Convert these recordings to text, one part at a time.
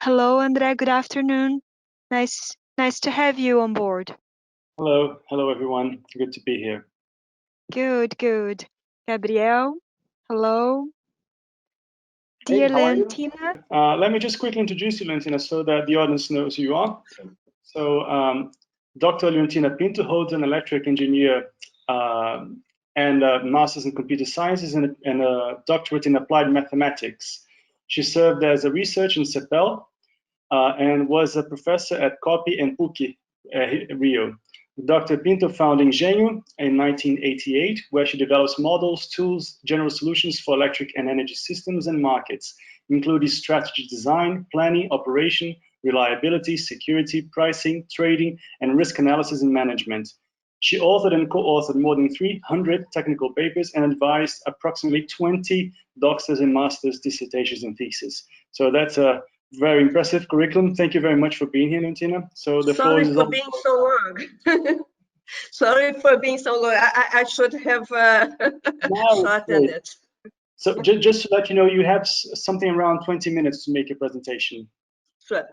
Hello, André. Good afternoon. Nice to have you on board. Hello everyone. Good to be here. Good. Gabriel, hello. Hey, Dear how are you? Leontina. Let me just quickly introduce you, Leontina, so that the audience knows who you are. So, Dr. Leontina Pinto holds an electric engineer and a master's in computer sciences and a doctorate in applied mathematics. She served as a researcher in CEPEL and was a professor at COPI and PUC Rio. Dr. Pinto founded Engenho in 1988, where she develops models, tools, general solutions for electric and energy systems and markets, including strategy design, planning, operation, reliability, security, pricing, trading, and risk analysis and management. She authored and co-authored more than 300 technical papers and advised approximately 20 doctors and master's dissertations and theses. So that's a very impressive curriculum. Thank you very much for being here, Leontina. So the floor is Sorry for being so long. Sorry for being so long. I should have shortened it. So just to let you know, you have something around 20 minutes to make a presentation. Sure.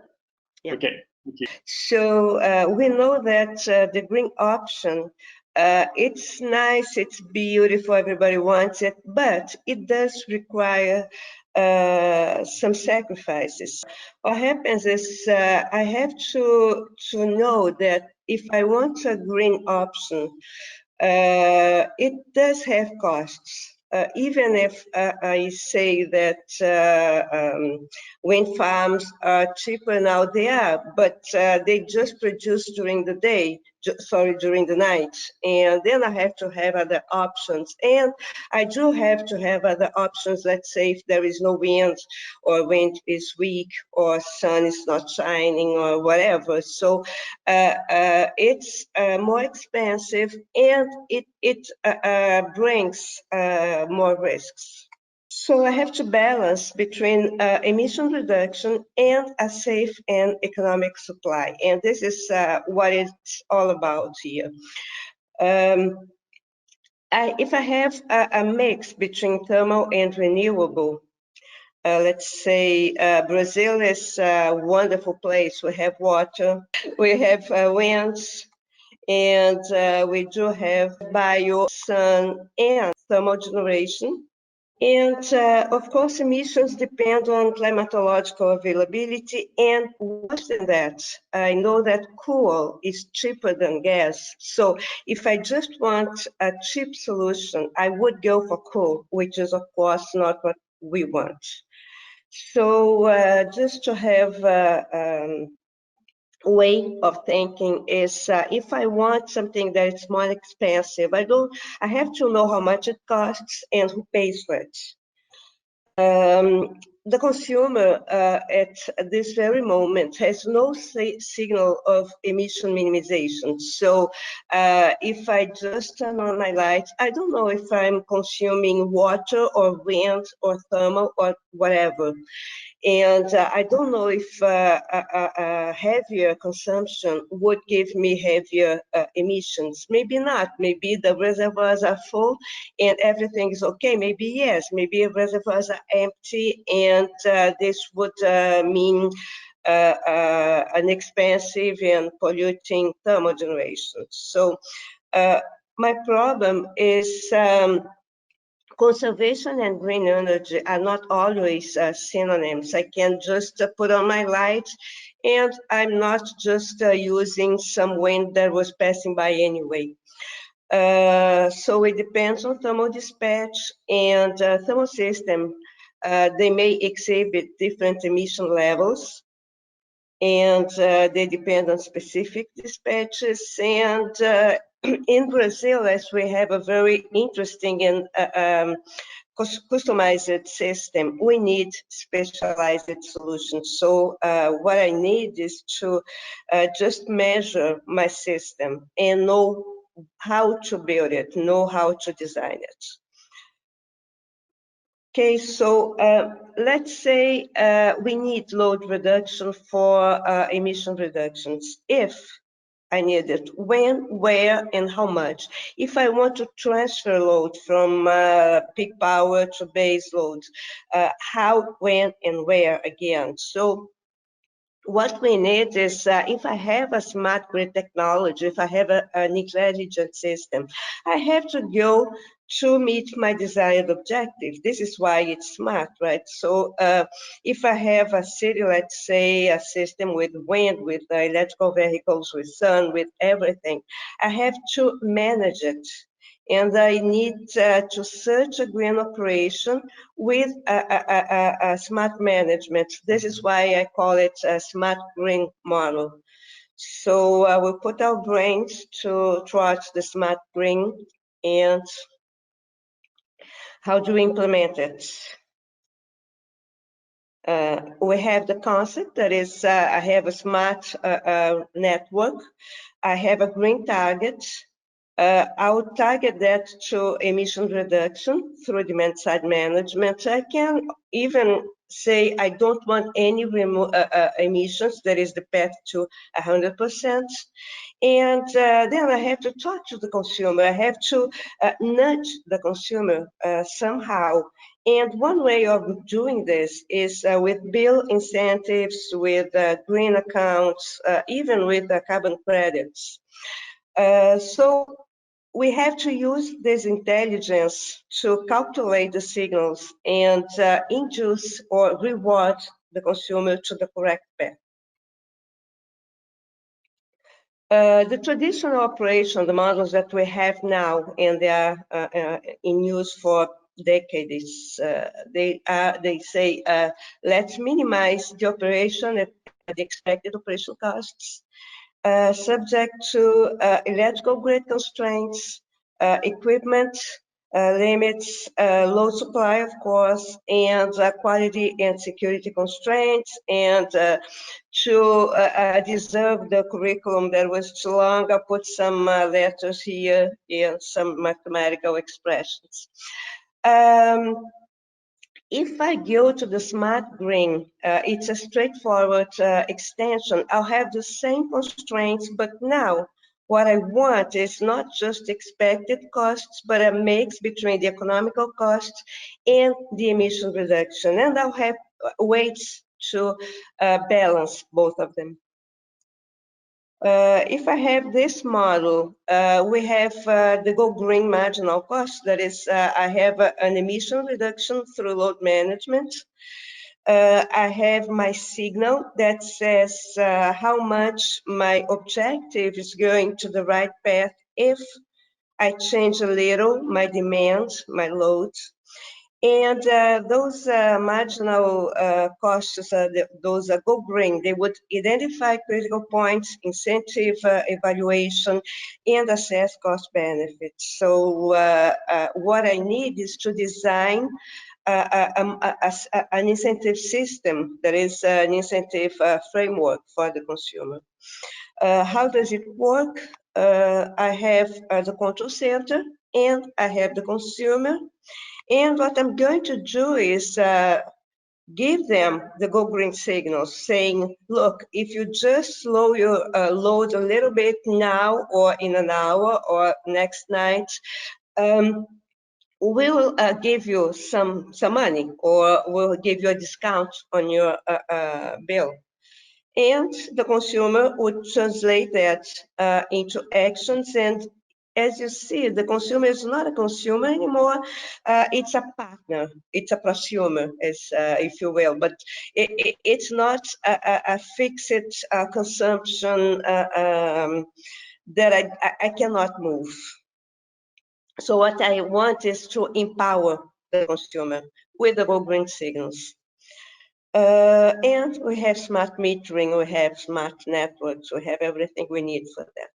Yeah. Okay, thank you. So we know that the green option, it's nice, it's beautiful, everybody wants it, but it does require some sacrifices. What happens is I have to know that if I want a green option, it does have costs. Even if I say that wind farms are cheaper now, they are, but they just produce during the day, during the night. And then I have to have other options. And I do have to have other options, let's say if there is no wind, or wind is weak, or sun is not shining, or whatever. So it's more expensive, and it brings more risks. So I have to balance between emission reduction and a safe and economic supply. And this is what it's all about here. If I have a mix between thermal and renewable, let's say Brazil is a wonderful place. We have water, we have winds, and we do have bio, sun, and thermal generation. And of course, emissions depend on climatological availability, and worse than that, I know that coal is cheaper than gas. So if I just want a cheap solution, I would go for coal, which is of course not what we want. So just to have way of thinking is if I want something that is more expensive, I have to know how much it costs and who pays for it. The consumer at this very moment has no signal of emission minimization. So if I just turn on my lights, I don't know if I'm consuming water or wind or thermal or whatever. And I don't know if a heavier consumption would give me heavier emissions. Maybe not. Maybe the reservoirs are full and everything is okay. Maybe yes. Maybe reservoirs are empty, and this would mean an expensive and polluting thermal generation. So my problem is conservation and green energy are not always synonyms. I can just put on my lights, and I'm not just using some wind that was passing by anyway. So it depends on thermal dispatch and thermal system. They may exhibit different emission levels, and they depend on specific dispatches. And in Brazil, as we have a very interesting and customized system, we need specialized solutions. So what I need is to just measure my system and know how to build it, know how to design it. Okay, so let's say we need load reduction for emission reductions. If I need it, when, where, and how much? If I want to transfer load from peak power to base load, how, when, and where again? So what we need is, if I have a smart grid technology, if I have an intelligent system, I have to go to meet my desired objective. This is why it's smart, right? So if I have a city, let's say a system with wind, with electrical vehicles, with sun, with everything, I have to manage it. And I need to search a green operation with a smart management. This is why I call it a smart green model. So we put our brains towards the smart green, and how do we implement it? We have the concept that is, I have a smart network, I have a green target. I would target that to emission reduction through demand side management. I can even say I don't want any emissions, that is the path to 100%. And then I have to talk to the consumer. I have to nudge the consumer somehow. And one way of doing this is with bill incentives, with green accounts, even with carbon credits. So we have to use this intelligence to calculate the signals and induce or reward the consumer to the correct path. The traditional operation, the models that we have now, and they are in use for decades, they say, let's minimize the operation at the expected operation costs, subject to electrical grid constraints, equipment limits, low supply, of course, and quality and security constraints, and to deserve the curriculum that was too long, I put some letters here and some mathematical expressions. If I go to the smart green, it's a straightforward extension. I'll have the same constraints, but now what I want is not just expected costs, but a mix between the economical costs and the emission reduction. And I'll have ways to balance both of them. If I have this model, we have the Go Green marginal cost. That is, I have an emission reduction through load management. I have my signal that says how much my objective is going to the right path if I change a little my demand, my load. And those marginal costs, those Go Green, they would identify critical points, incentive evaluation, and assess cost benefits. So what I need is to design an incentive system that is an incentive framework for the consumer. How does it work? I have the control center and I have the consumer. And what I'm going to do is give them the Go Green signals, saying, look, if you just slow your load a little bit now or in an hour or next night, we will give you some money, or we'll give you a discount on your bill. And the consumer would translate that into actions. And as you see, the consumer is not a consumer anymore. It's a partner. It's a prosumer, as if you will. But it's not a fixed consumption that I cannot move. So what I want is to empower the consumer with the Go Green signals. And we have smart metering, we have smart networks, we have everything we need for that.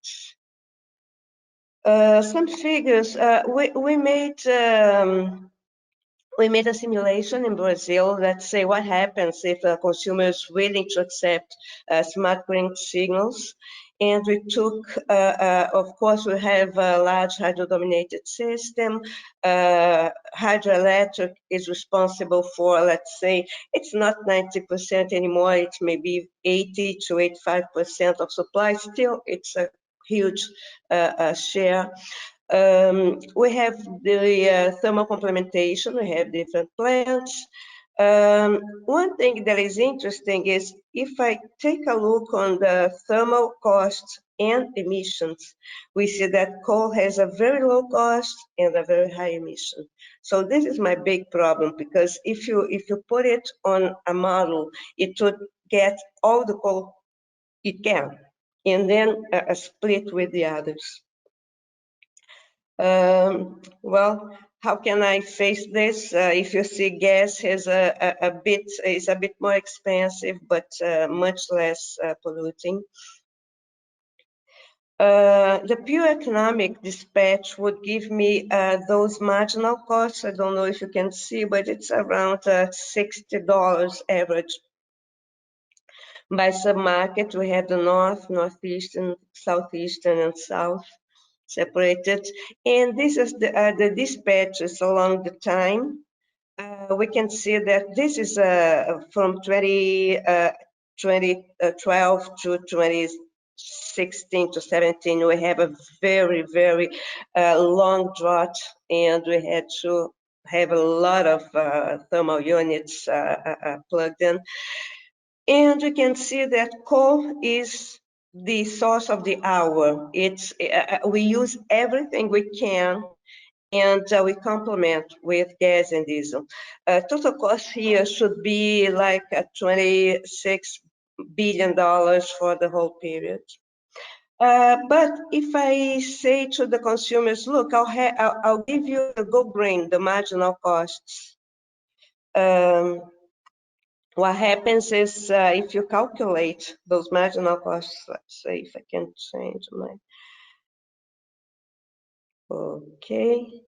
Some figures, we made a simulation in Brazil. Let's say what happens if a consumer is willing to accept smart green signals. And we took, of course, we have a large hydro-dominated system. Hydroelectric is responsible for, let's say, it's not 90% anymore, it's maybe 80 to 85% of supply. Still, it's a huge share. We have the thermal complementation, we have different plants. One thing that is interesting is if I take a look on the thermal costs and emissions, we see that coal has a very low cost and a very high emission. So this is my big problem, because if you put it on a model, it would get all the coal it can, and then split with the others. Well, how can I face this? If you see, gas is a bit more expensive, but much less polluting. The pure economic dispatch would give me those marginal costs. I don't know if you can see, but it's around $60 average. By submarket, we have the north, northeastern, southeastern, and south separated. And this is the dispatches along the time. We can see that this is from 2012 to 2016 to 17. We have a very, very long drought, and we had to have a lot of thermal units plugged in. And we can see that coal is the source of the hour. It's we use everything we can, and we complement with gas and diesel. Total cost here should be like $26 billion for the whole period. But if I say to the consumers, look, I'll give you the go green, the marginal costs. What happens is if you calculate those marginal costs, let's say if I can change my, okay.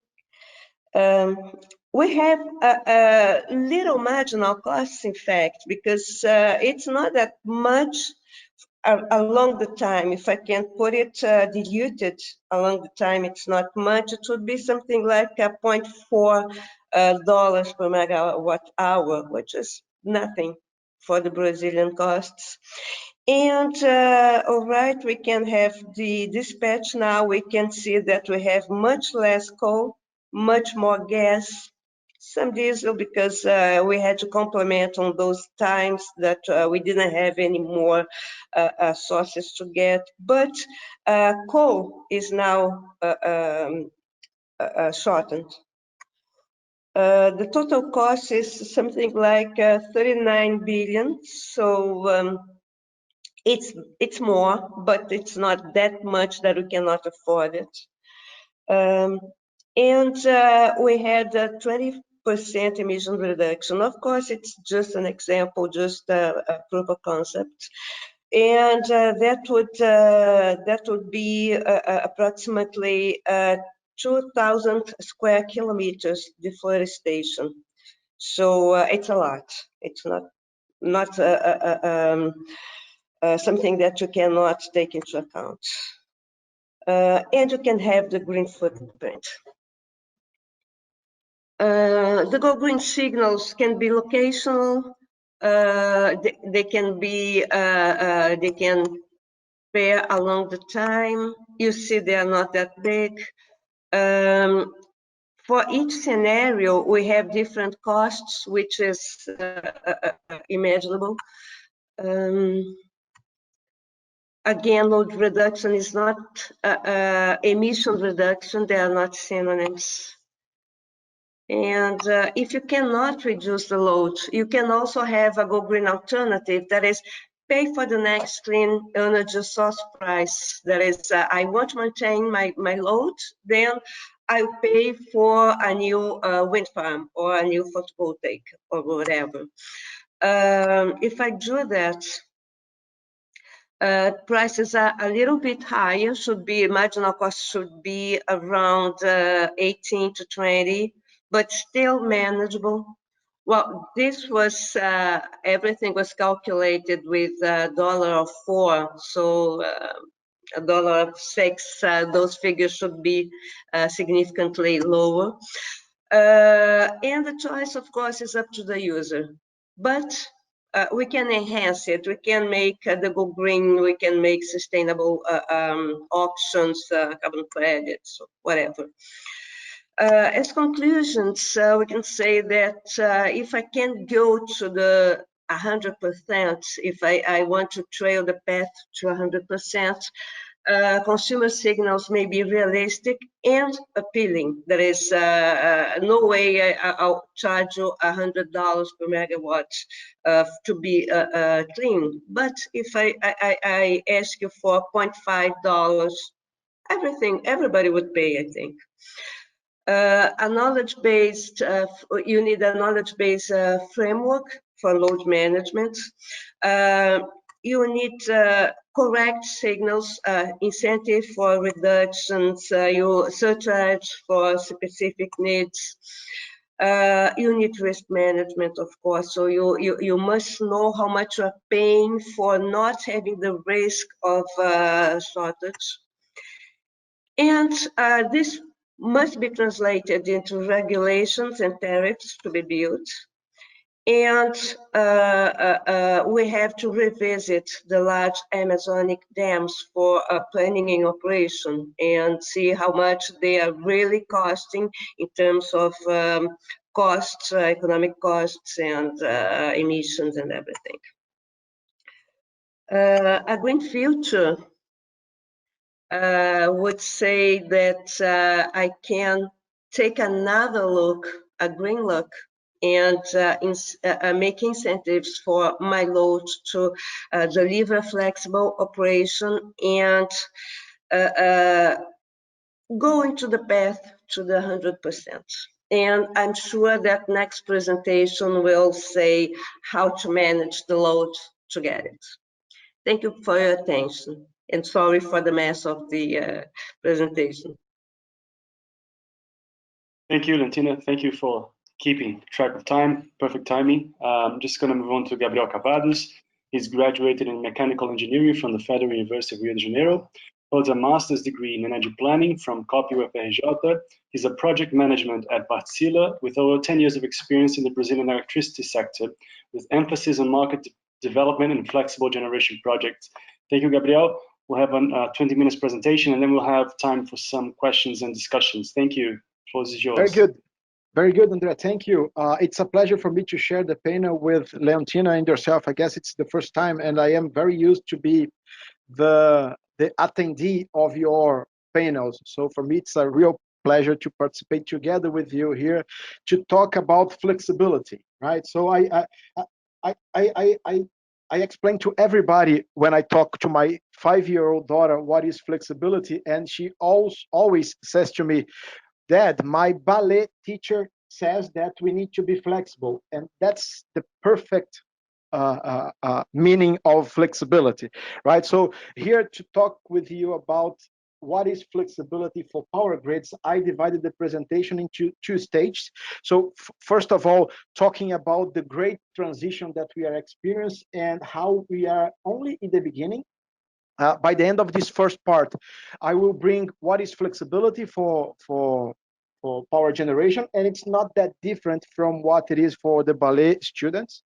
We have a little marginal costs, in fact, because it's not that much along the time. If I can put it diluted along the time, it's not much. It would be something like $0.4 per megawatt hour, which is nothing for the Brazilian costs. And all right, we can have the dispatch now. We can see that we have much less coal, much more gas, some diesel, because we had to complement on those times that we didn't have any more sources to get. But coal is now shortened. The total cost is something like 39 billion. So it's more, but it's not that much that we cannot afford it. And we had a 20% emission reduction. Of course, it's just an example, just a proof of concept. And that would be approximately 2,000 square kilometers deforestation. So it's a lot. It's not something that you cannot take into account. And you can have the green footprint. The Go Green signals can be locational. They can be they can pair along the time. You see, they are not that big. For each scenario, we have different costs, which is imaginable. Again, load reduction is not emission reduction. They are not synonyms. And if you cannot reduce the load, you can also have a Go Green alternative, that is pay for the next clean energy source price. That is, I want to maintain my load, then I pay for a new wind farm or a new photovoltaic or whatever. If I do that, prices are a little bit higher, marginal cost should be around 18 to 20, but still manageable. Well, this was, everything was calculated with $1.04, so $1.06, those figures should be significantly lower. And the choice, of course, is up to the user. But we can enhance it. We can make the Go Green, we can make sustainable auctions, carbon credits, whatever. As conclusions, we can say that if I can't go to the 100%, if I want to trail the path to 100%, consumer signals may be realistic and appealing. There is no way I'll charge you $100 per megawatt to be clean. But if I ask you for $0.5, everybody would pay, I think. A knowledge-based, you need a knowledge-based framework for load management. You need correct signals, incentive for reductions, you surcharge for specific needs. You need risk management, of course, so you must know how much you're paying for not having the risk of shortage. And this must be translated into regulations and tariffs to be built. And we have to revisit the large Amazonic dams for planning and operation and see how much they are really costing in terms of costs, economic costs and emissions and everything. A green future would say that I can take another look, a green look, and make incentives for my load to deliver flexible operation and go into the path to the 100%. And I'm sure that next presentation will say how to manage the load to get it. Thank you for your attention, and sorry for the mess of the presentation. Thank you, Leontina. Thank you for keeping track of time, perfect timing. I'm just going to move on to Gabriel Cavados. He's graduated in mechanical engineering from the Federal University of Rio de Janeiro, holds a master's degree in energy planning from COP UFRJ. He's a project management at Wärtsilä with over 10 years of experience in the Brazilian electricity sector, with emphasis on market development and flexible generation projects. Thank you, Gabriel. We'll have a 20 minutes presentation, and then we'll have time for some questions and discussions. Thank you. Floor is yours. Very good, Andrea. Thank you. It's a pleasure for me to share the panel with Leontina and yourself. I guess it's the first time, and I am very used to be the attendee of your panels. So for me, it's a real pleasure to participate together with you here to talk about flexibility, right? So I explain to everybody when I talk to my 5-year-old daughter what is flexibility, and she always says to me, Dad, my ballet teacher says that we need to be flexible, and that's the perfect meaning of flexibility, right? So here to talk with you about what is flexibility for power grids, I divided the presentation into two stages. So first of all, talking about the great transition that we are experiencing and how we are only in the beginning. By the end of this first part, I will bring what is flexibility for power generation, and it's not that different from what it is for the ballet students.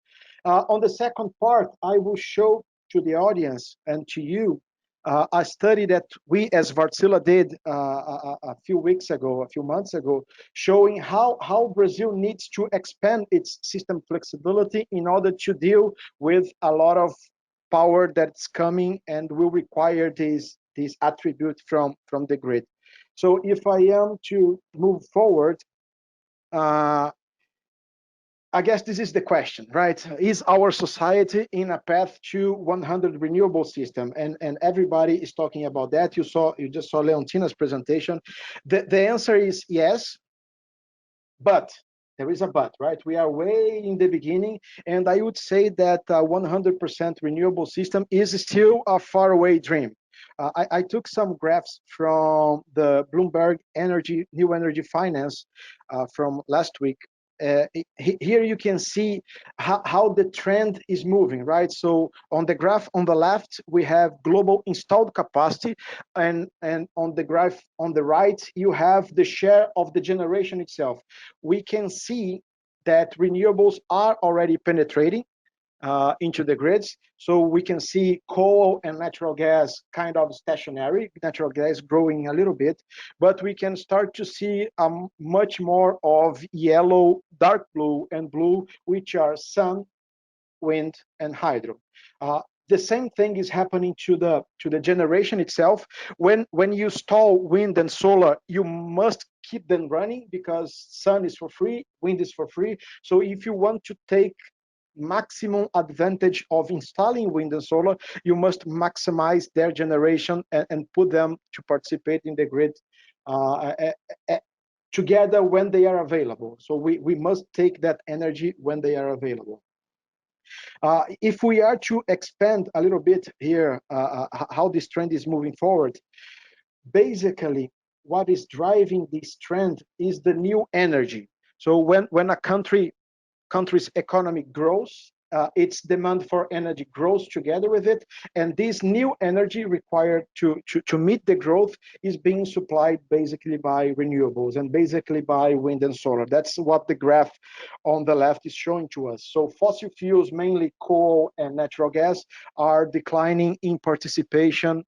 On the second part, I will show to the audience and to you a study that we as Wärtsilä did a few months ago, showing how Brazil needs to expand its system flexibility in order to deal with a lot of power that's coming and will require these attributes from the grid. So if I am to move forward, I guess this is the question, right? Is our society in a path to 100 renewable system? And everybody is talking about that. You just saw Leontina's presentation. The answer is yes, but there is a but, right? We are way in the beginning, and I would say that 100% renewable system is still a faraway dream. I took some graphs from the Bloomberg New Energy Finance from last week. Here you can see how the trend is moving, right? So on the graph on the left, we have global installed capacity, and on the graph on the right, you have the share of the generation itself. We can see that renewables are already penetrating. into the grids. So we can see coal and natural gas kind of stationary, natural gas growing a little bit, but we can start to see much more of yellow, dark blue, and blue, which are sun, wind, and hydro. The same thing is happening to the generation itself. When you install wind and solar, you must keep them running because sun is for free, wind is for free. So if you want to take maximum advantage of installing wind and solar, you must maximize their generation and put them to participate in the grid together when they are available. So we must take that energy when they are available. If we are to expand a little bit here, how this trend is moving forward, basically what is driving this trend is the new energy. So when a country's economy grows, its demand for energy grows together with it, and this new energy required to meet the growth is being supplied basically by renewables and basically by wind and solar. That's what the graph on the left is showing to us. So fossil fuels, mainly coal and natural gas, are declining in participation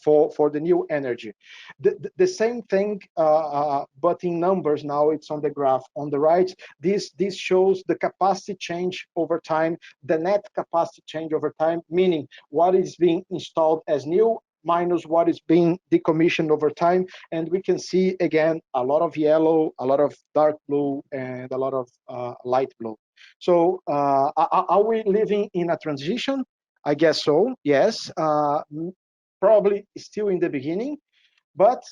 for the new energy. The same thing, but in numbers now, it's on the graph on the right. This shows the capacity change over time, the net capacity change over time, meaning what is being installed as new minus what is being decommissioned over time. And we can see, again, a lot of yellow, a lot of dark blue, and a lot of light blue. So are we living in a transition? I guess so, yes. Probably still in the beginning, but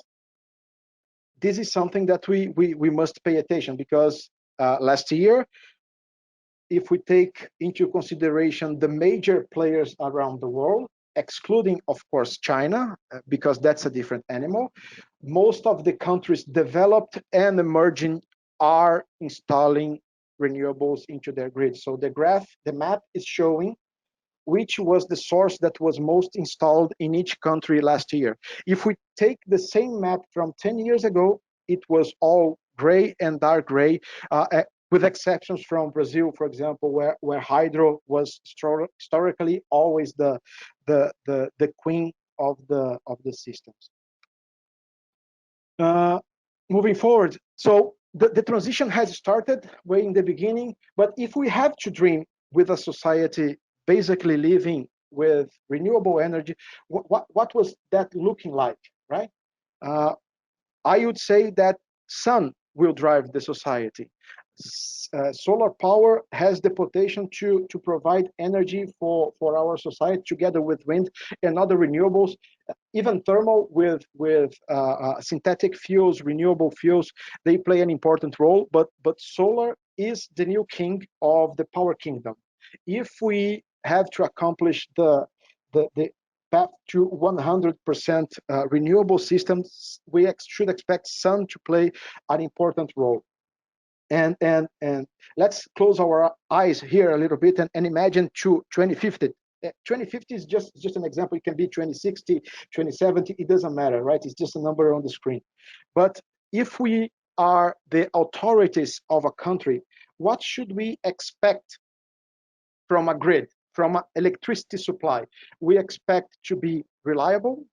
this is something that we must pay attention because last year, if we take into consideration the major players around the world, excluding, of course, China, because that's a different animal, most of the countries developed and emerging are installing renewables into their grid. So the graph, the map is showing which was the source that was most installed in each country last year. If we take the same map from 10 years ago, it was all gray and dark gray, with exceptions from Brazil, for example, where hydro was historically always the queen of the systems. Moving forward, so the transition has started way in the beginning, but if we have to dream with a society basically living with renewable energy, what was that looking like, right? I would say that sun will drive the society. Solar power has the potential to provide energy for our society together with wind and other renewables, even thermal with synthetic fuels, renewable fuels, they play an important role, but solar is the new king of the power kingdom. If we have to accomplish the path to 100% renewable systems, we should expect sun to play an important role. And let's close our eyes here a little bit and imagine 2050. 2050 is just an example. It can be 2060, 2070, it doesn't matter, right? It's just a number on the screen. But if we are the authorities of a country, what should we expect from a grid, from an electricity supply? We expect to be reliable,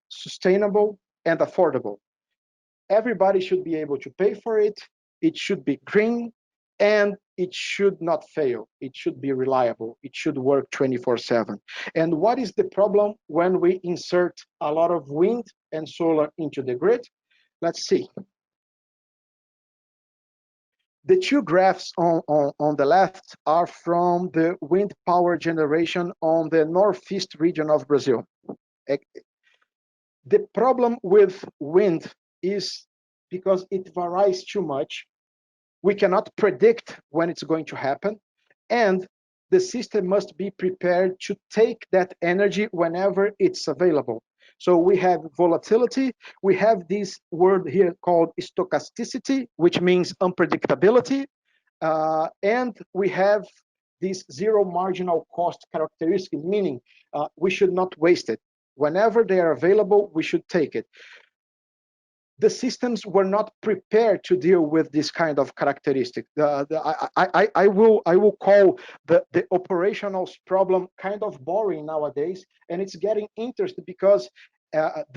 sustainable, and affordable. Everybody should be able to pay for it. It should be green, and it should not fail. It should be reliable. It should work 24/7. And what is the problem when we insert a lot of wind and solar into the grid? Let's see. The two graphs on the left are from the wind power generation on the northeast region of Brazil. The problem with wind is because it varies too much. We cannot predict when it's going to happen, and the system must be prepared to take that energy whenever it's available. So we have volatility, we have this word here called stochasticity, which means unpredictability, and we have this zero marginal cost characteristic, meaning we should not waste it. Whenever they are available, we should take it. the systems were not prepared to deal with this kind of characteristic. I will call the operational problem kind of boring nowadays, and it's getting interesting because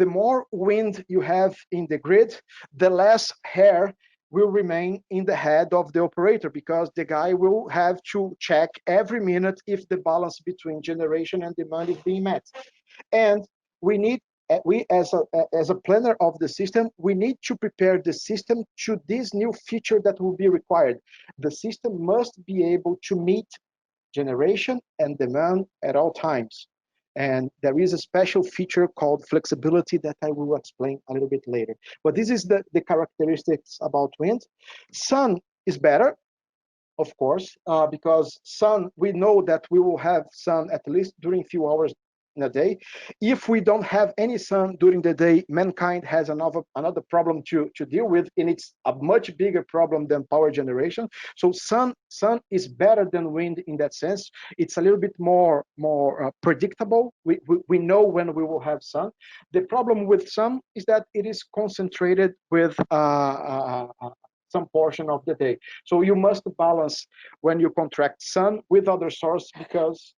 the more wind you have in the grid, the less hair will remain in the head of the operator, because the guy will have to check every minute if the balance between generation and demand is being met. And we need, we as a planner of the system, we need to prepare the system to this new feature that will be required. The system must be able to meet generation and demand at all times. And there is a special feature called flexibility that I will explain a little bit later. But this is the characteristics about wind. Sun is better, of course, because sun, we know that we will have sun at least during a few hours in a day. If we don't have any sun during the day, mankind has another problem to deal with, and it's a much bigger problem than power generation. So sun is better than wind in that sense. It's a little bit more predictable. We know when we will have sun. The problem with sun is that it is concentrated with some portion of the day. So you must balance when you contract sun with other source, because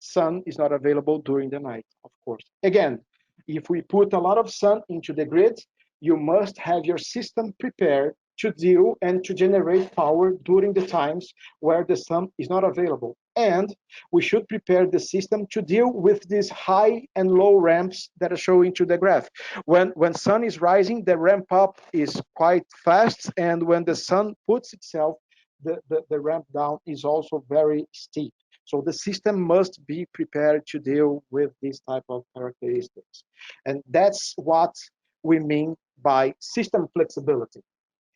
sun is not available during the night, of course. Again, if we put a lot of sun into the grid, you must have your system prepared to deal and to generate power during the times where the sun is not available. And we should prepare the system to deal with these high and low ramps that are showing to the graph. When sun is rising, the ramp up is quite fast, and when the sun puts itself, the ramp down is also very steep. So the system must be prepared to deal with this type of characteristics. And that's what we mean by system flexibility.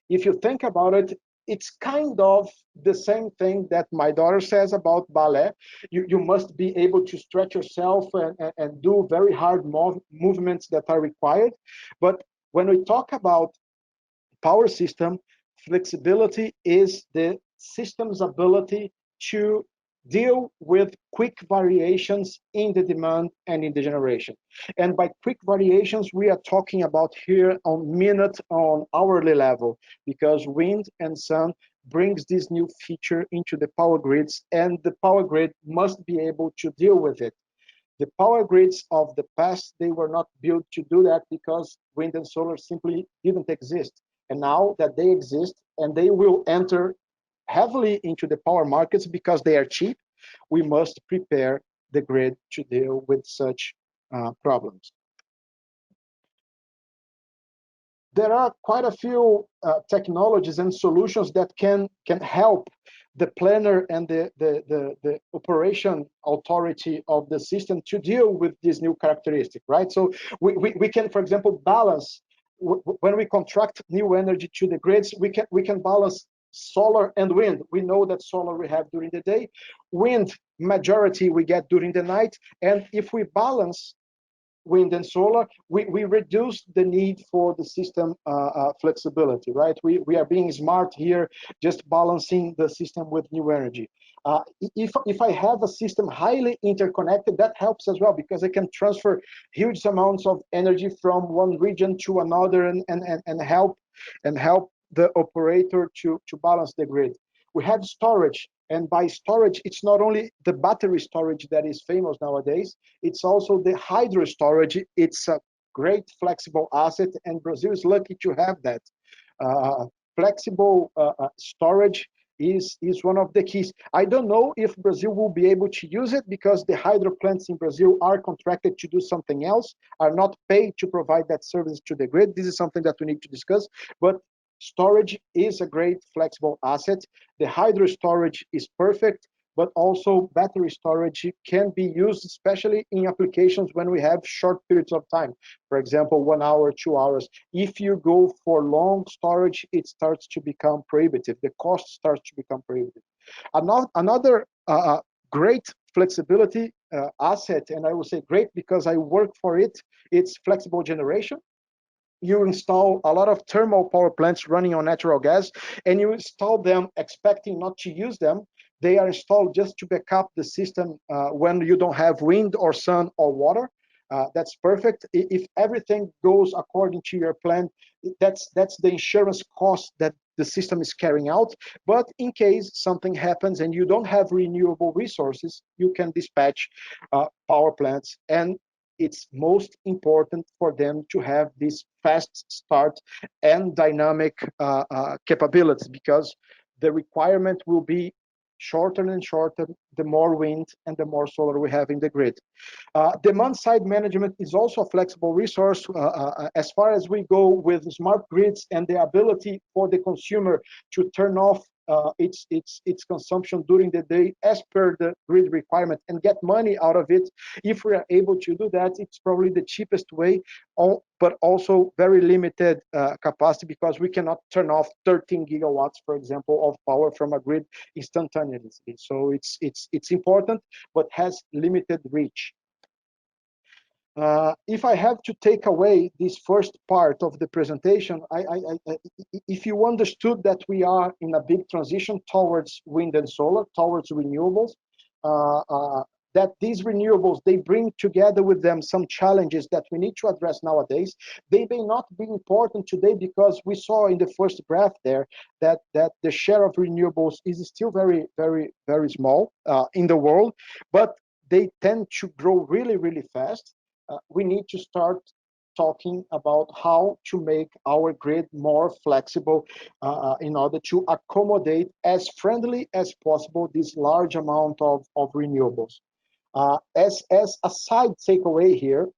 If you think about it, it's kind of the same thing that my daughter says about ballet. You must be able to stretch yourself and do very hard movements that are required. But when we talk about power system, flexibility is the system's ability to deal with quick variations in the demand and in the generation. And by quick variations, we are talking about here on minute, on hourly level, because wind and sun brings this new feature into the power grids, and the power grid must be able to deal with it. The power grids of the past, they were not built to do that because wind and solar simply didn't exist. And now that they exist, and they will enter heavily into the power markets because they are cheap, we must prepare the grid to deal with such problems. There are quite a few technologies and solutions that can help the planner and the operation authority of the system to deal with this new characteristic, right? So we can, for example, balance, when we contract new energy to the grids, we can balance solar and wind. We know that solar we have during the day, wind majority we get during the night, and if we balance wind and solar, we reduce the need for the system flexibility, right? We are being smart here, just balancing the system with new energy. If I have a system highly interconnected, that helps as well, because I can transfer huge amounts of energy from one region to another and help the operator to balance the grid. We have storage, and by storage, it's not only the battery storage that is famous nowadays, it's also the hydro storage. It's a great flexible asset, and Brazil is lucky to have that. Flexible storage is one of the keys. I don't know if Brazil will be able to use it, because the hydro plants in Brazil are contracted to do something else, are not paid to provide that service to the grid. This is something that we need to discuss, but storage is a great flexible asset. The hydro storage is perfect, but also battery storage can be used, especially in applications when we have short periods of time. For example, 1 hour, 2 hours. If you go for long storage, it starts to become prohibitive. The cost starts to become prohibitive. Another great flexibility asset, and I will say great because I work for it, it's flexible generation. You install a lot of thermal power plants running on natural gas, and you install them expecting not to use them. They are installed just to back up the system when you don't have wind or sun or water. That's perfect. If everything goes according to your plan, that's the insurance cost that the system is carrying out. But in case something happens and you don't have renewable resources, you can dispatch power plants, and it's most important for them to have this fast start and dynamic capabilities, because the requirement will be shorter and shorter the more wind and the more solar we have in the grid. Demand side management is also a flexible resource as far as we go with smart grids and the ability for the consumer to turn off its consumption during the day as per the grid requirement and get money out of it. If we are able to do that, it's probably the cheapest way, but also very limited capacity, because we cannot turn off 13 gigawatts, for example, of power from a grid instantaneously. So it's important, but has limited reach. If I have to take away this first part of the presentation, if you understood that we are in a big transition towards wind and solar, towards renewables, that these renewables, they bring together with them some challenges that we need to address nowadays. They may not be important today because we saw in the first graph there that the share of renewables is still very, very, very small in the world, but they tend to grow really, really fast. We need to start talking about how to make our grid more flexible in order to accommodate as friendly as possible this large amount of renewables. As a side takeaway here,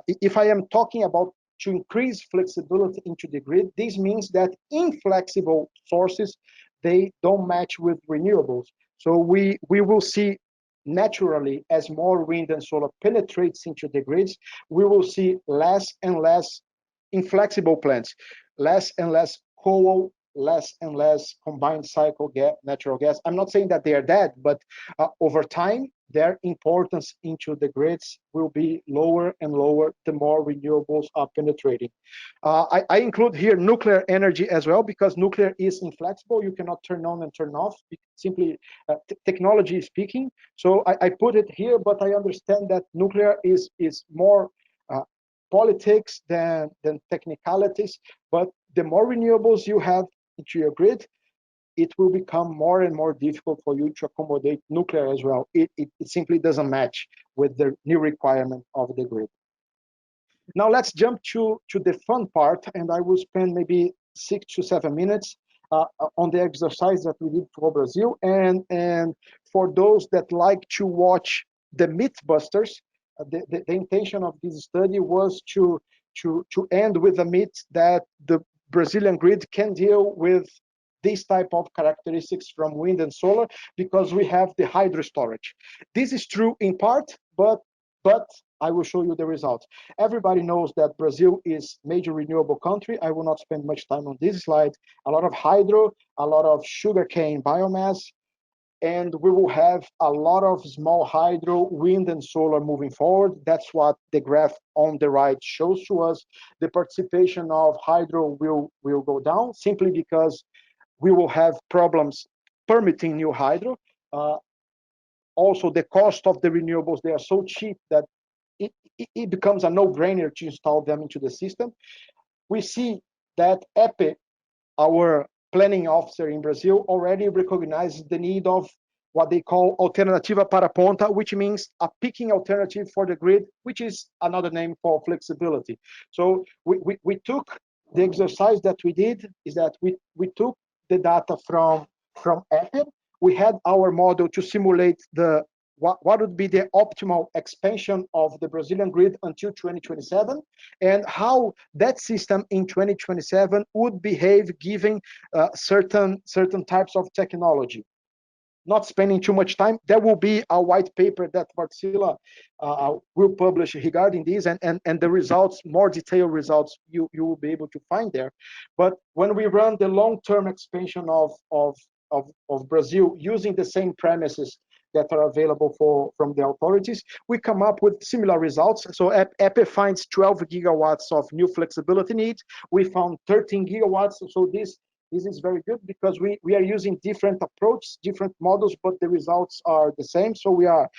if I am talking about to increase flexibility into the grid, this means that inflexible sources, they don't match with renewables. So we will see naturally, as more wind and solar penetrates into the grids, we will see less and less inflexible plants, less and less coal, less and less combined cycle natural gas. I'm not saying that they are dead, but over time, their importance into the grids will be lower and lower the more renewables are penetrating. I include here nuclear energy as well, because nuclear is inflexible. You cannot turn on and turn off, simply technology speaking. So I put it here, but I understand that nuclear is more politics than technicalities. But the more renewables you have into your grid, it will become more and more difficult for you to accommodate nuclear as well. It simply doesn't match with the new requirement of the grid. Now let's jump to the fun part, and I will spend maybe 6 to 7 minutes on the exercise that we did for Brazil. And for those that like to watch the Mythbusters, the intention of this study was to end with a myth that the Brazilian grid can deal with this type of characteristics from wind and solar because we have the hydro storage. This is true in part, but I will show you the results. Everybody knows that Brazil is a major renewable country. I will not spend much time on this slide. A lot of hydro, a lot of sugarcane biomass, and we will have a lot of small hydro, wind and solar moving forward. That's what the graph on the right shows to us. The participation of hydro will go down simply because we will have problems permitting new hydro. Also, the cost of the renewables, they are so cheap that it becomes a no-brainer to install them into the system. We see that EPE, our planning officer in Brazil, already recognizes the need of what they call alternativa para ponta, which means a peaking alternative for the grid, which is another name for flexibility. So we took the exercise that we did is that we took the data from EPE. We had our model to simulate what would be the optimal expansion of the Brazilian grid until 2027, and how that system in 2027 would behave given certain types of technology. Not spending too much time, there will be a white paper that Marcela will publish regarding this, and the results, more detailed results, you will be able to find there. But when we run the long-term expansion of Brazil using the same premises that are available from the authorities, we come up with similar results. So EPE finds 12 gigawatts of new flexibility needs. We found 13 gigawatts. So this This is very good because we are using different approaches, different models, but the results are the same. So we are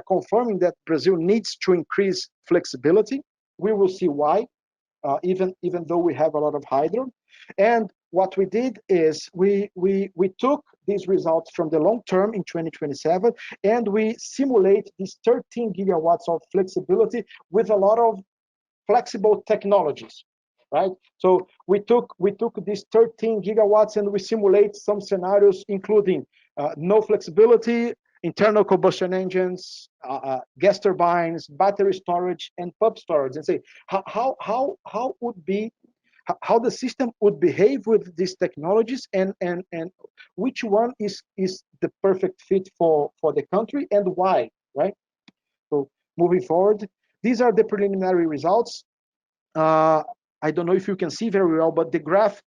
confirming that Brazil needs to increase flexibility. We will see why, even though we have a lot of hydro. And what we did is we took these results from the long term in 2027, and we simulate these 13 gigawatts of flexibility with a lot of flexible technologies, right? So we took these 13 gigawatts and we simulate some scenarios, including no flexibility, internal combustion engines, gas turbines, battery storage, and pump storage, and say how would be how the system would behave with these technologies, and which one is the perfect fit for the country and why, right? So moving forward, these are the preliminary results. I don't know if you can see very well, but the graph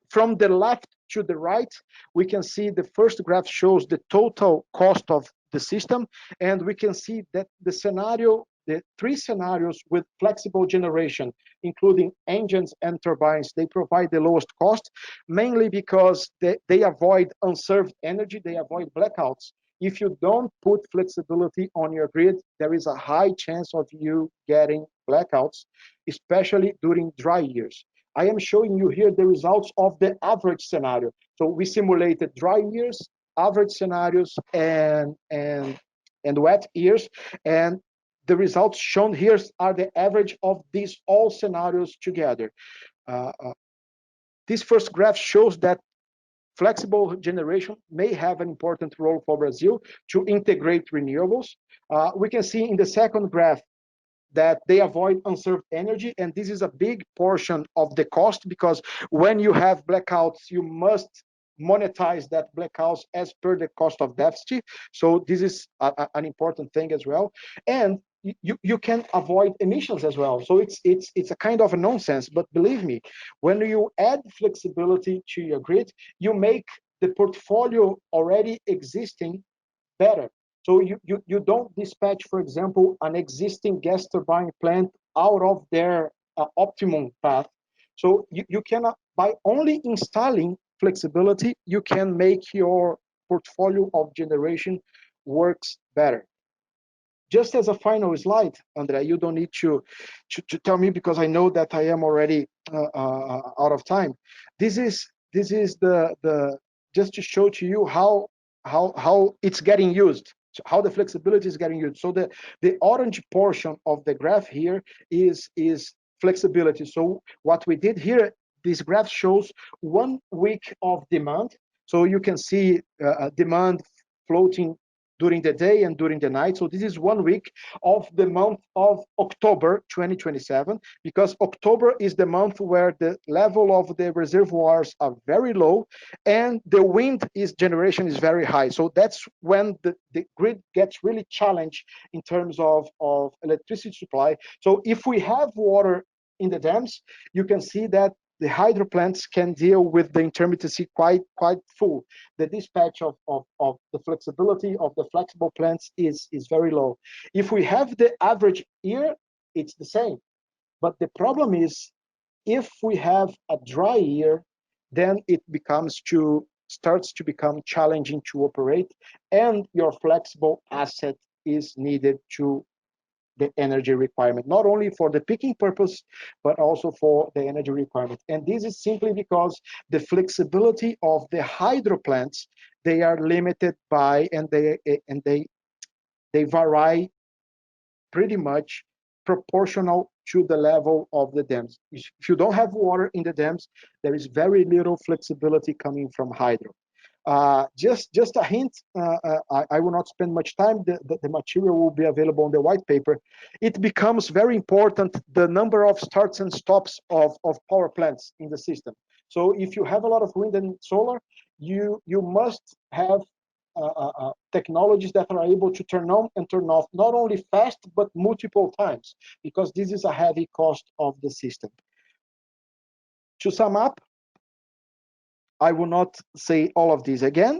from the left to the right, we can see the first graph shows the total cost of the system, and we can see that the three scenarios with flexible generation, including engines and turbines, they provide the lowest cost, mainly because they avoid unserved energy, they avoid blackouts. If you don't put flexibility on your grid, there is a high chance of you getting blackouts, especially during dry years. I am showing you here the results of the average scenario. So we simulated dry years, average scenarios, and wet years. And the results shown here are the average of these all scenarios together. This first graph shows that flexible generation may have an important role for Brazil to integrate renewables. We can see in the second graph that they avoid unserved energy, and this is a big portion of the cost, because when you have blackouts, you must monetize that blackouts as per the cost of deficit. So this is an important thing as well. And you can avoid emissions as well. So it's a kind of a nonsense, but believe me, when you add flexibility to your grid, you make the portfolio already existing better. So you don't dispatch, for example, an existing gas turbine plant out of their optimum path. So you cannot, by only installing flexibility, you can make your portfolio of generation works better. Just as a final slide, Andrea, you don't need to tell me, because I know that I am already out of time. This is the just to show to you how it's getting used, how the flexibility is getting used. So the orange portion of the graph here is flexibility. So what we did here, this graph shows 1 week of demand. So you can see demand floating during the day and during the night. So this is 1 week of the month of October 2027, because October is the month where the level of the reservoirs are very low and the wind generation is very high. So that's when the grid gets really challenged in terms of electricity supply. So if we have water in the dams, you can see that the hydro plants can deal with the intermittency quite full. The dispatch of the flexibility of the flexible plants is very low. If we have the average year, it's the same. But the problem is, if we have a dry year, then it starts to become challenging to operate, and your flexible asset is needed to the energy requirement, not only for the peaking purpose, but also for the energy requirement. And this is simply because the flexibility of the hydro plants, they are limited by, and they vary pretty much proportional to the level of the dams. If you don't have water in the dams, there is very little flexibility coming from hydro. Just a hint, I will not spend much time, the material will be available on the white paper. It becomes very important, the number of starts and stops of power plants in the system. So if you have a lot of wind and solar, you must have technologies that are able to turn on and turn off, not only fast, but multiple times, because this is a heavy cost of the system. To sum up, I will not say all of these again.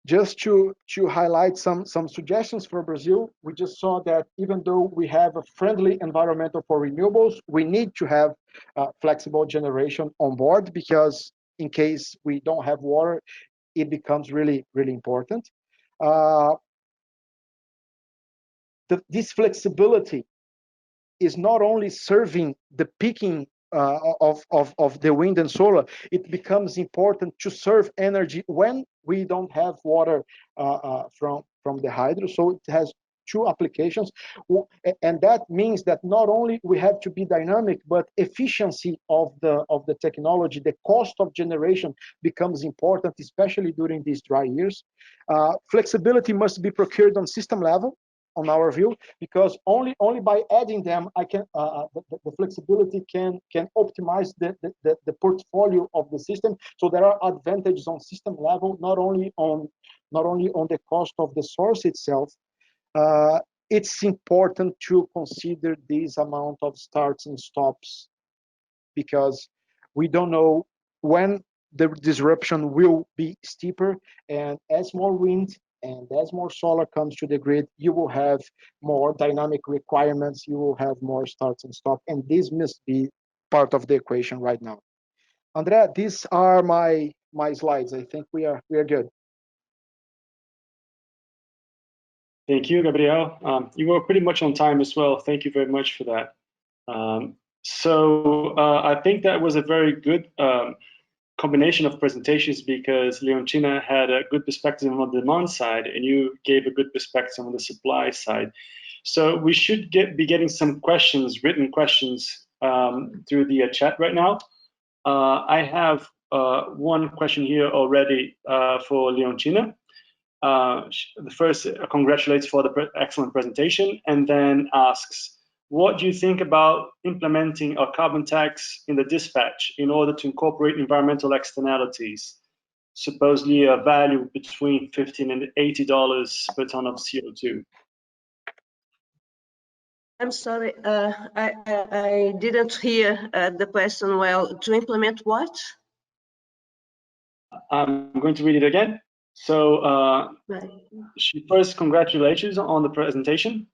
Just to highlight some suggestions for Brazil, we just saw that even though we have a friendly environment for renewables, we need to have flexible generation on board, because in case we don't have water, it becomes really, really important. This flexibility is not only serving the peaking of the wind and solar, it becomes important to serve energy when we don't have water from the hydro. So it has two applications, and that means that not only we have to be dynamic, but efficiency of the technology, the cost of generation becomes important, especially during these dry years. Flexibility must be procured on system level, on our view, because only by adding them, I can the flexibility can optimize the portfolio of the system. So there are advantages on system level, not only on the cost of the source itself. It's important to consider this amount of starts and stops, because we don't know when the disruption will be steeper, and as more wind and as more solar comes to the grid, you will have more dynamic requirements, you will have more starts and stops, and this must be part of the equation right now. Andrea, these are my slides. I think we are good. Thank you, Gabriel. You were pretty much on time as well. Thank you very much for that. I think that was a very good combination of presentations, because Leontina had a good perspective on the demand side and you gave a good perspective on the supply side. So we should be getting some questions, written questions, through the chat right now. I have one question here already for Leontina. The first congratulates for the excellent presentation, and then asks, what do you think about implementing a carbon tax in the dispatch in order to incorporate environmental externalities? Supposedly a value between $15 and $80 per ton of CO2. I'm sorry, I didn't hear the question well. To implement what? I'm going to read it again. So Right. she first congratulations on the presentation,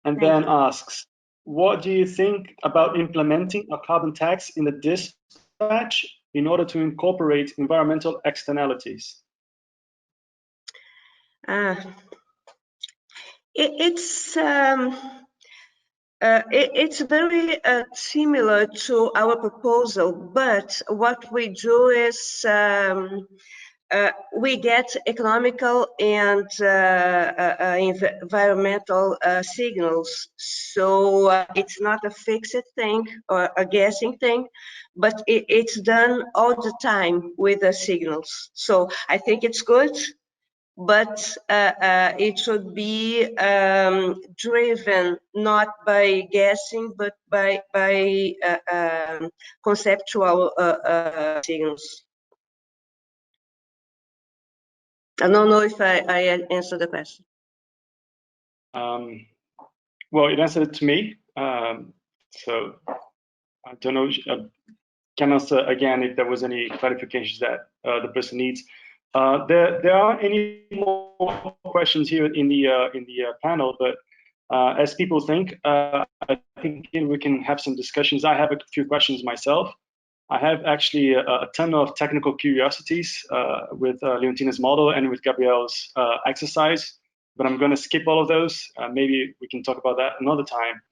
and then asks, what do you think about implementing a carbon tax in the dispatch in order to incorporate environmental externalities? It's very similar to our proposal, but what we do is we get economical and environmental signals. So it's not a fixed thing or a guessing thing, but it's done all the time with the signals. So I think it's good, but it should be driven not by guessing, but by conceptual signals. I don't know if I answered the question. Well, it answered it to me. So I don't know. Can answer again if there was any clarifications that the person needs. There are any more questions here in the panel, but as people think, I think we can have some discussions. I have a few questions myself. I have actually a ton of technical curiosities with Leontina's model and with Gabriel's exercise, but I'm going to skip all of those. Maybe we can talk about that another time.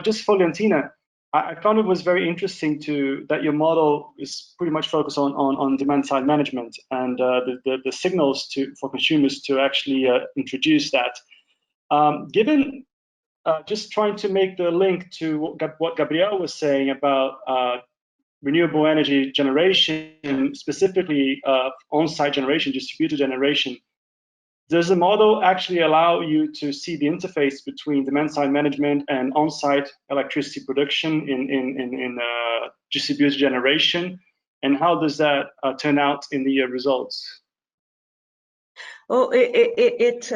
Just for Leontina, I found it was very interesting that your model is pretty much focused on demand side management and the signals for consumers to actually introduce that. Given just trying to make the link to what Gabriel was saying about renewable energy generation, specifically on-site generation, distributed generation, does the model actually allow you to see the interface between demand-side management and on-site electricity production in distributed generation? And how does that turn out in the results? Oh, it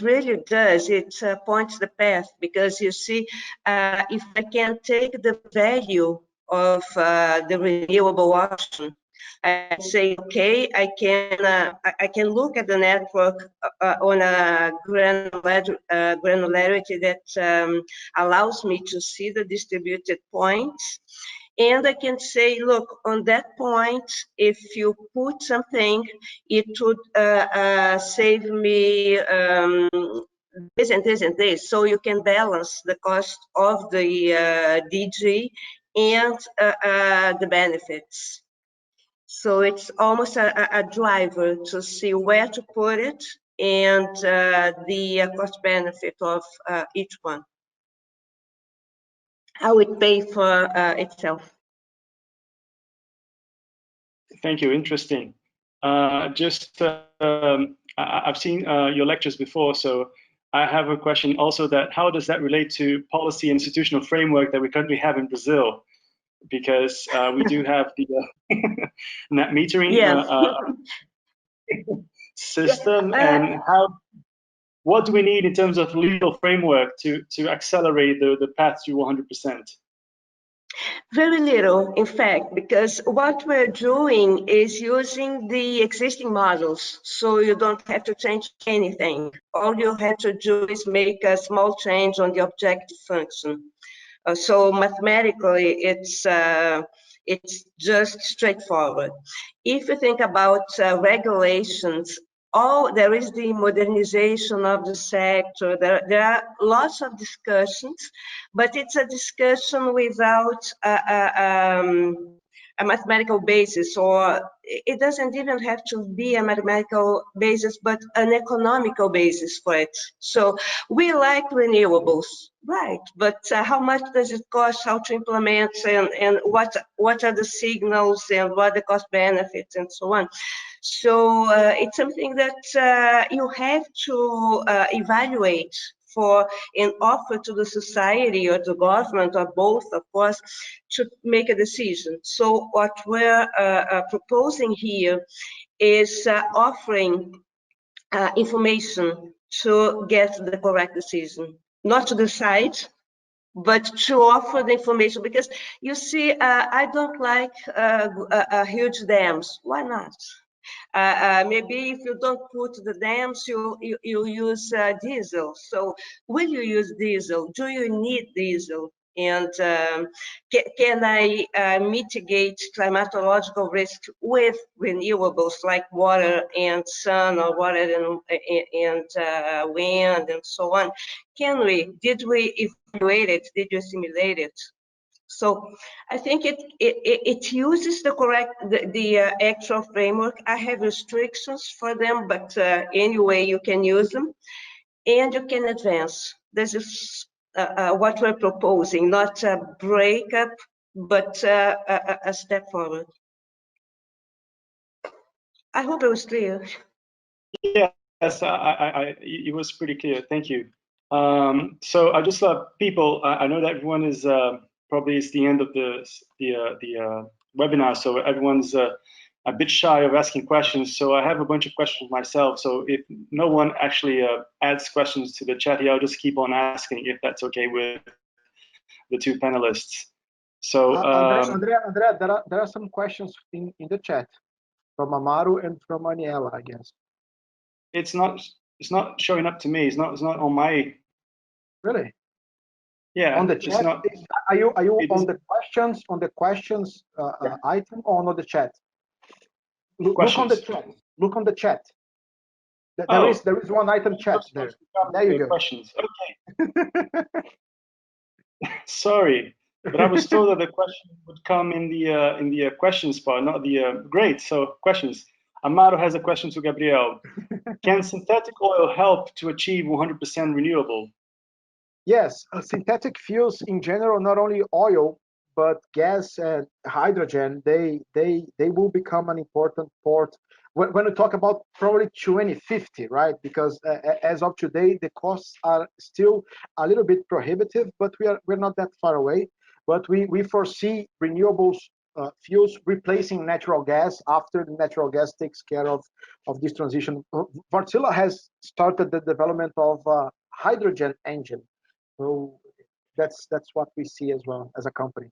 really does. It points the path, because you see, if I can take the value of the renewable option, I say, okay, I can look at the network on a granularity that allows me to see the distributed points, And I can say, look, on that point, if you put something, it would save me this and this and this. So you can balance the cost of the DG and the benefits. So it's almost a driver to see where to put it and the cost benefit of each one. How it pay for itself. Thank you. Interesting. I've seen your lectures before, so I have a question also that how does that relate to policy and institutional framework that we currently have in Brazil? Because we do have the net metering system, and what do we need in terms of legal framework to accelerate the path to 100%? Very little, in fact, because what we're doing is using the existing models, so you don't have to change anything. All you have to do is make a small change on the objective function. So mathematically, it's just straightforward. If you think about regulations, there is the modernization of the sector. There are lots of discussions, but it's a discussion without a mathematical basis, or it doesn't even have to be a mathematical basis, but an economical basis for it. So we like renewables, right? But how much does it cost, how to implement, and what are the signals, and what are the cost benefits, and so on. So it's something that you have to evaluate for and offer to the society or the government or both, of course, to make a decision. So what we're proposing here is offering information to get the correct decision, not to decide, but to offer the information. Because you see, I don't like huge dams. Why not? Maybe if you don't put the dams, you use diesel. So will you use diesel? Do you need diesel? And can I mitigate climatological risk with renewables like water and sun, or water and wind, and so on? Can we? Did we evaluate it? Did you simulate it? So I think it uses the actual framework. I have restrictions for them, but anyway, you can use them and you can advance. This is what we're proposing, not a breakup, but a step forward. I hope it was clear. Yes, it was pretty clear. Thank you. So I just people. I know that everyone is probably it's the end of the webinar, so everyone's a bit shy of asking questions. So I have a bunch of questions myself. So if no one actually adds questions to the chat here, I'll just keep on asking if that's okay with the two panelists. So Andrea, there are some questions in the chat from Amaru and from Aniela, I guess. It's not showing up to me. It's not on my. Really? Yeah. On the chat. Are you on the questions item or on the chat? Look on the chat. Look on the chat. There is one item chat there. There you go. Questions. Okay. Sorry, but I was told that the question would come in the questions part, not the great. So questions. Amaro has a question to Gabriel. Can synthetic oil help to achieve 100% renewable? Yes, synthetic fuels in general, not only oil, but gas and hydrogen, they will become an important part when we talk about probably 2050, right? Because as of today, the costs are still a little bit prohibitive, but we're not that far away. But we foresee renewables fuels replacing natural gas after the natural gas takes care of this transition. Wärtsilä has started the development of a hydrogen engine. So that's what we see as well as a company.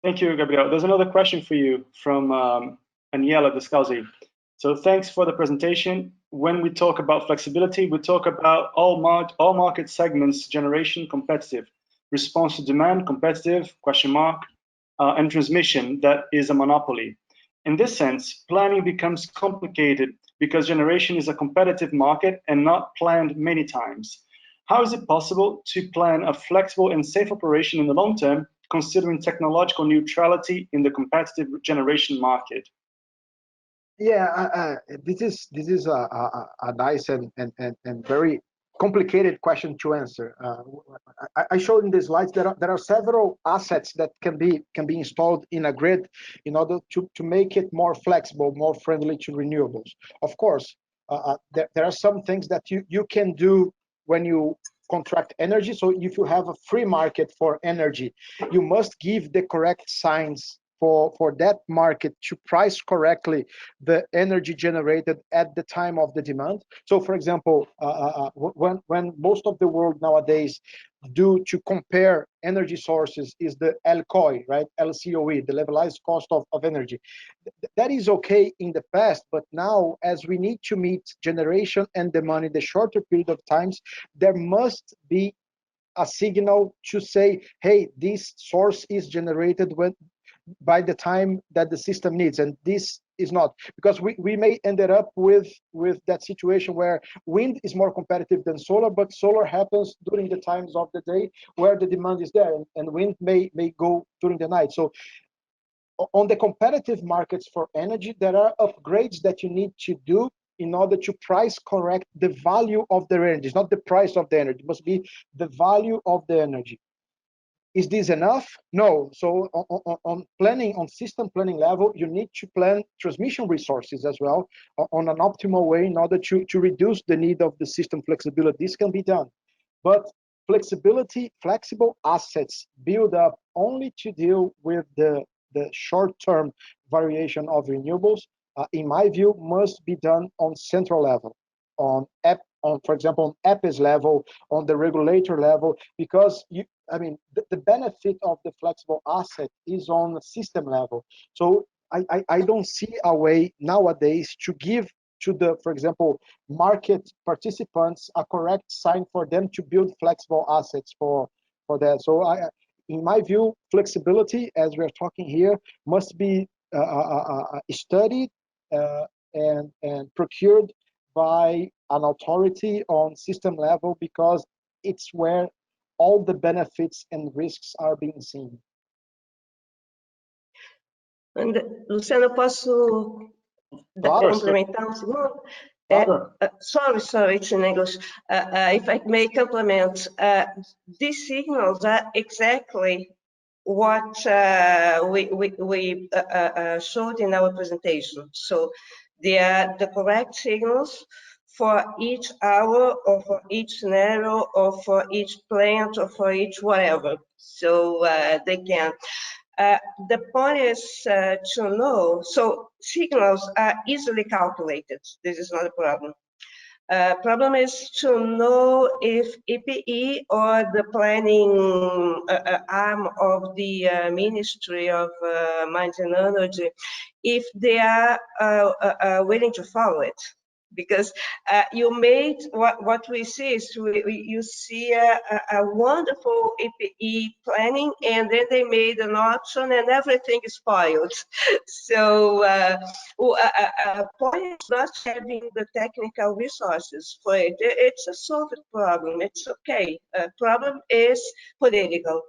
Thank you, Gabriel. There's another question for you from Aniela Descalzi. So thanks for the presentation. When we talk about flexibility, we talk about all market segments, generation, competitive. response to demand, competitive, question mark, and transmission that is a monopoly. In this sense, planning becomes complicated because generation is a competitive market and not planned many times. How is it possible to plan a flexible and safe operation in the long term, considering technological neutrality in the competitive generation market? Yeah, this is a nice and very complicated question to answer. I showed in the slides that there are several assets that can be installed in a grid in order to make it more flexible, more friendly to renewables. Of course, there are some things that you can do when you contract energy. So if you have a free market for energy, you must give the correct signs for that market to price correctly the energy generated at the time of the demand. So, for example, when most of the world nowadays do to compare energy sources is the LCOE, right? LCOE, the levelized cost of energy. That is okay in the past, but now as we need to meet generation and demand in the shorter period of times, there must be a signal to say, hey, this source is generated by the time that the system needs, and this is not, because we may end up with that situation where wind is more competitive than solar, but solar happens during the times of the day where the demand is there, and wind may go during the night. So on the competitive markets for energy, there are upgrades that you need to do in order to price correct the value of the energy. It's not the price of the energy, it must be the value of the energy. Is this enough? No. So on planning, on system planning level, you need to plan transmission resources as well on an optimal way in order to reduce the need of the system flexibility. This can be done. But flexible assets build up only to deal with the short-term variation of renewables, in my view, must be done on central level, for example, on EPES level, on the regulator level, because the benefit of the flexible asset is on the system level. So I don't see a way nowadays to give to the, for example, market participants a correct sign for them to build flexible assets for that. So in my view, flexibility, as we're talking here, must be studied and procured by an authority on system level, because it's where all the benefits and risks are being seen. And Luciano, posso complementar um segundo? Sorry, it's in English. If I may complement, these signals are exactly what we showed in our presentation. So they are the correct signals for each hour or for each scenario or for each plant or for each whatever. So they can. The point is to know, so signals are easily calculated. This is not a problem. Problem is to know if EPE or the planning arm of the Ministry of Mines and Energy, if they are willing to follow it. Because you made what we see is you see a wonderful EPE planning, and then they made an option and everything is spoiled. So point is not having the technical resources for it. It's a solved problem. It's okay. Problem is political,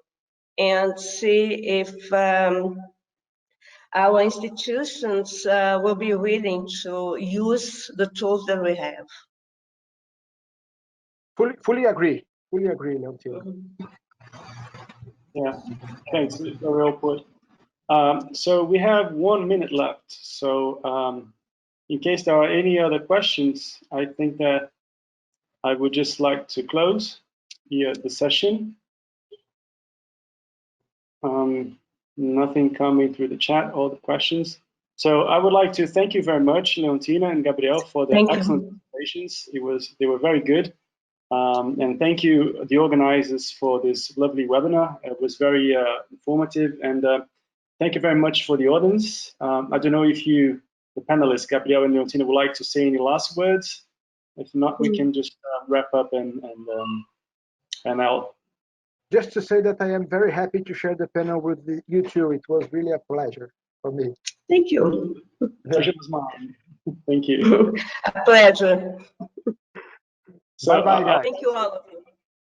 and see if our institutions will be willing to use the tools that we have. Fully agree, Leontino. Yeah, thanks, very well put. So we have 1 minute left. So in case there are any other questions, I think that I would just like to close the session. Nothing coming through the chat, all the questions. So I would like to thank you very much, Leontina and Gabriel, for the excellent presentations. They were very good. And thank you, the organizers, for this lovely webinar. It was very informative, and thank you very much for the audience. I don't know if you, the panelists, Gabriel and Leontina, would like to say any last words. If not, we can just wrap up and out. just to say that I am very happy to share the panel with you two. It was really a pleasure for me. Thank you. Pleasure was mine. Thank you. A pleasure. So, Bye-bye, guys. Thank you all of you.